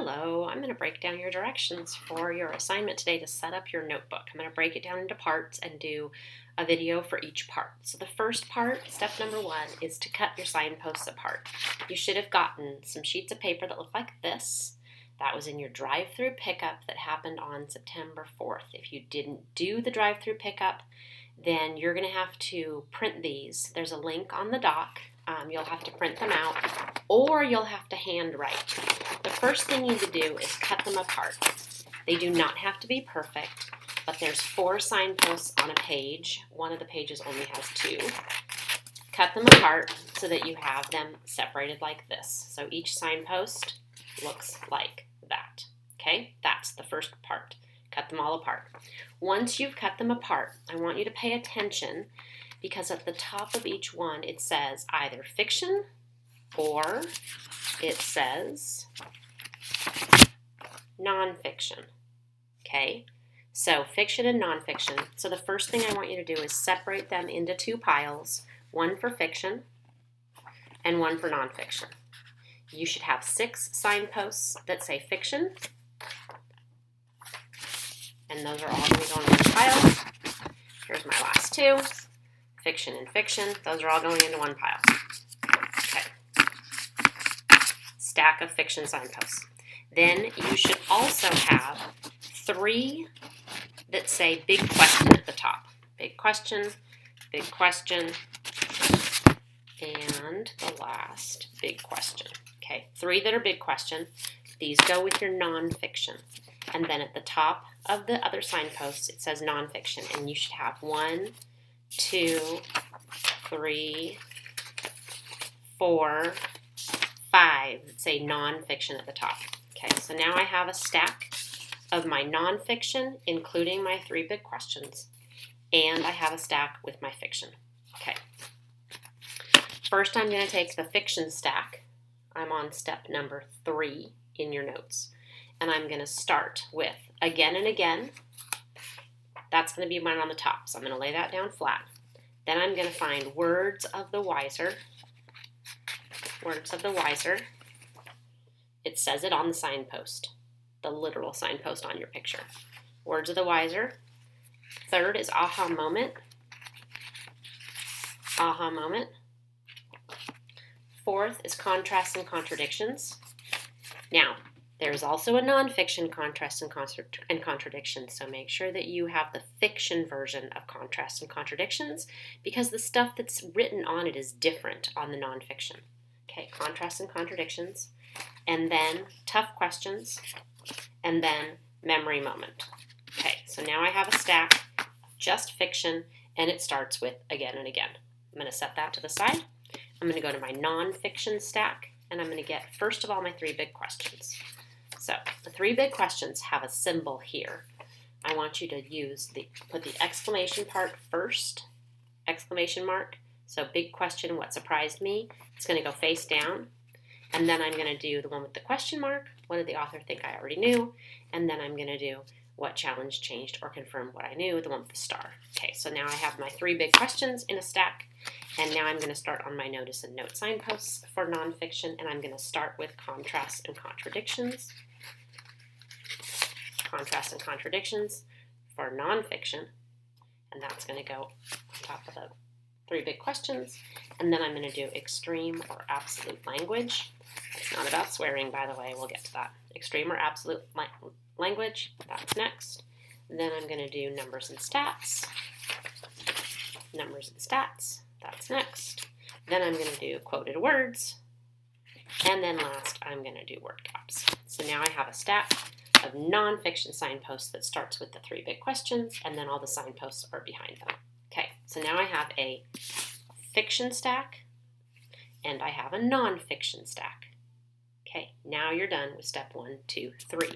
Hello, I'm going to break down your directions for your assignment today to set up your notebook. I'm going to break it down into parts and do a video for each part. So the first part, step number 1, is to cut your signposts apart. You should have gotten some sheets of paper that look like this. That was in your drive-through pickup that happened on September 4th. If you didn't do the drive-through pickup, then you're going to have to print these. There's a link on the doc. You'll have to print them out, or you'll have to handwrite. The first thing you need to do is cut them apart. They do not have to be perfect, but there's 4 signposts on a page. One of the pages only has 2. Cut them apart so that you have them separated like this. So each signpost looks like that. Okay, that's the first part. Cut them all apart. Once you've cut them apart, I want you to pay attention because at the top of each one it says either fiction or it says nonfiction. Okay, so fiction and nonfiction. So the first thing I want you to do is separate them into 2 piles, one for fiction and one for nonfiction. You should have 6 signposts that say fiction, and those are all going to go in one pile. Here's my last 2. Fiction and fiction, those are all going into one pile. Okay. Stack of fiction signposts. Then you should also have 3 that say big question at the top. Big question, and the last big question. Okay, 3 that are big question. These go with your nonfiction. And then at the top of the other signposts, it says nonfiction, and you should have 1, 2, 3, 4, 5 that say nonfiction at the top. Okay, so now I have a stack of my nonfiction, including my 3 big questions, and I have a stack with my fiction. Okay. First, I'm going to take the fiction stack. I'm on step number 3 in your notes, and I'm going to start with again and again. That's going to be mine on the top, so I'm going to lay that down flat. Then I'm going to find words of the wiser. Words of the wiser. It says it on the signpost, the literal signpost on your picture. Words of the wiser. Third is aha moment. Aha moment. Fourth is contrasts and contradictions. Now, there's also a nonfiction contrast and contradictions, so make sure that you have the fiction version of contrasts and contradictions because the stuff that's written on it is different on the nonfiction. Okay, contrasts and contradictions, and then tough questions, and then memory moment. Okay, so now I have a stack of just fiction, and it starts with again and again. I'm going to set that to the side. I'm going to go to my nonfiction stack, and I'm going to get, first of all, my 3 big questions. So the 3 big questions have a symbol here. I want you to put the exclamation part first, exclamation mark. So big question, what surprised me? It's going to go face down. And then I'm going to do the one with the question mark. What did the author think I already knew? And then I'm going to do what challenged, changed, or confirmed what I knew, the one with the star. Okay, so now I have my 3 big questions in a stack. And now I'm going to start on my notice and note signposts for nonfiction. And I'm going to start with contrasts and contradictions. Contrasts and contradictions for nonfiction, and that's going to go on top of the 3 big questions. And then I'm going to do extreme or absolute language. It's not about swearing, by the way. We'll get to that. Extreme or absolute language. That's next. And then I'm going to do numbers and stats. Numbers and stats. That's next. Then I'm going to do quoted words. And then last, I'm going to do word gaps. So now I have a stack of nonfiction signposts that starts with the 3 big questions, and then all the signposts are behind them. Okay, so now I have a fiction stack, and I have a nonfiction stack. Okay, now you're done with step 1, 2, 3.